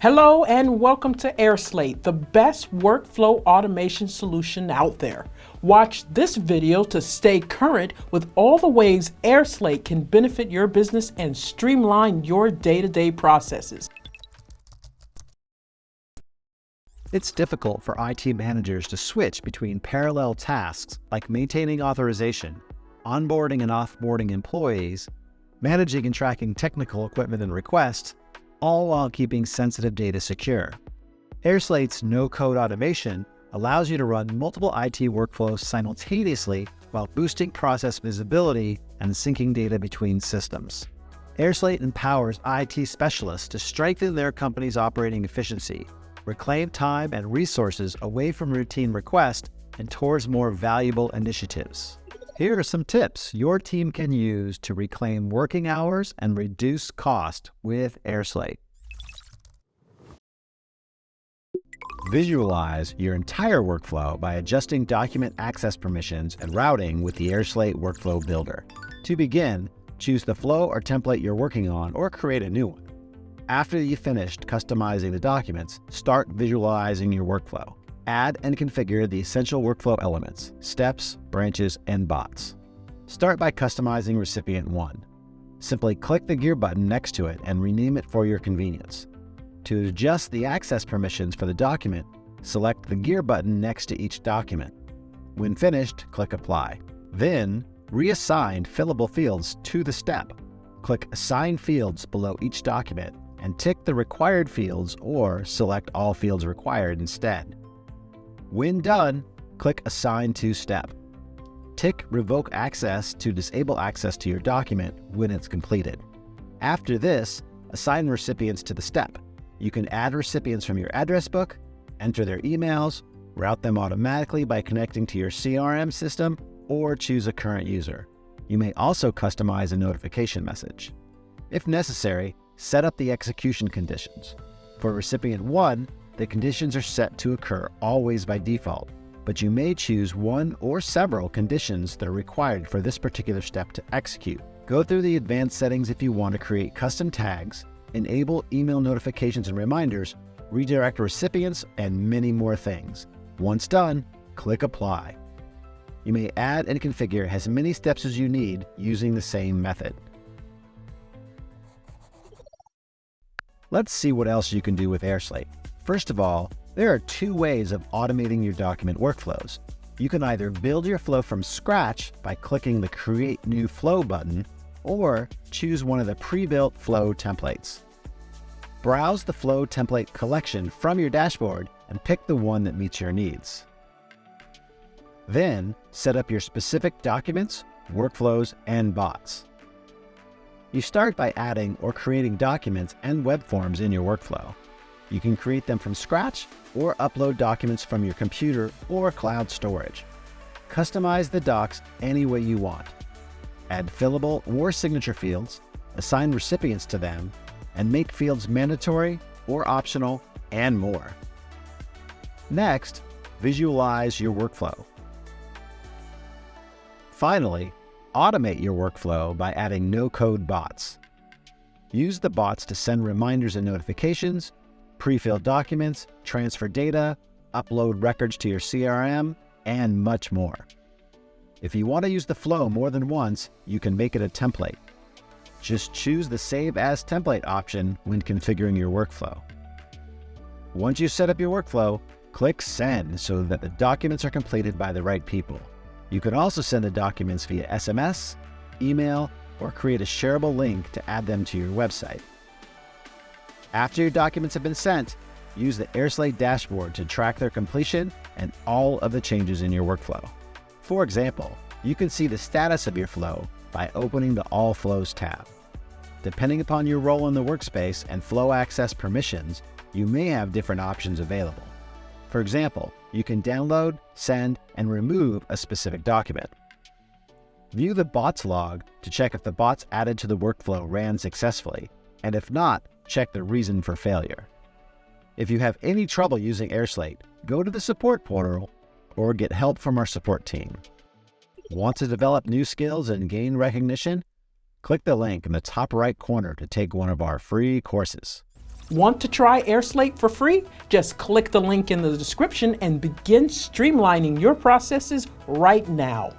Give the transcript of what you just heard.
Hello and welcome to airSlate, the best workflow automation solution out there. Watch this video to stay current with all the ways airSlate can benefit your business and streamline your day-to-day processes. It's difficult for IT managers to switch between parallel tasks like maintaining authorization, onboarding and offboarding employees, managing and tracking technical equipment and requests, all while keeping sensitive data secure. airSlate's no-code automation allows you to run multiple IT workflows simultaneously while boosting process visibility and syncing data between systems. airSlate empowers IT specialists to strengthen their company's operating efficiency, reclaim time and resources away from routine requests and towards more valuable initiatives. Here are some tips your team can use to reclaim working hours and reduce cost with airSlate. Visualize your entire workflow by adjusting document access permissions and routing with the airSlate Workflow Builder. To begin, choose the flow or template you're working on or create a new one. After you've finished customizing the documents, start visualizing your workflow. Add and configure the essential workflow elements, steps, branches, and bots. Start by customizing recipient 1. Simply click the gear button next to it and rename it for your convenience. To adjust the access permissions for the document, select the gear button next to each document. When finished, click Apply. Then, reassign fillable fields to the step. Click Assign Fields below each document and tick the required fields or select all fields required instead. When done, click Assign to Step. Tick Revoke Access to disable access to your document when it's completed. After this, assign recipients to the step. You can add recipients from your address book, enter their emails, route them automatically by connecting to your CRM system, or choose a current user. You may also customize a notification message. If necessary, set up the execution conditions. For recipient 1, the conditions are set to occur always by default, but you may choose one or several conditions that are required for this particular step to execute. Go through the advanced settings if you want to create custom tags, enable email notifications and reminders, redirect recipients, and many more things. Once done, click Apply. You may add and configure as many steps as you need using the same method. Let's see what else you can do with airSlate. First of all, there are 2 ways of automating your document workflows. You can either build your flow from scratch by clicking the Create New Flow button, or choose one of the pre-built flow templates. Browse the flow template collection from your dashboard and pick the one that meets your needs. Then, set up your specific documents, workflows, and bots. You start by adding or creating documents and web forms in your workflow. You can create them from scratch or upload documents from your computer or cloud storage. Customize the docs any way you want. Add fillable or signature fields, assign recipients to them, and make fields mandatory or optional, and more. Next, visualize your workflow. Finally, automate your workflow by adding no-code bots. Use the bots to send reminders and notifications, pre-fill documents, transfer data, upload records to your CRM, and much more. If you want to use the flow more than once, you can make it a template. Just choose the Save As Template option when configuring your workflow. Once you set up your workflow, click Send so that the documents are completed by the right people. You can also send the documents via SMS, email, or create a shareable link to add them to your website. After your documents have been sent, use the airSlate dashboard to track their completion and all of the changes in your workflow. For example, you can see the status of your flow by opening the All Flows tab. Depending upon your role in the workspace and flow access permissions, you may have different options available. For example, you can download, send, and remove a specific document. View the bots log to check if the bots added to the workflow ran successfully, and if not, check the reason for failure. If you have any trouble using airSlate, go to the support portal or get help from our support team. Want to develop new skills and gain recognition? Click the link in the top right corner to take one of our free courses. Want to try airSlate for free? Just click the link in the description and begin streamlining your processes right now.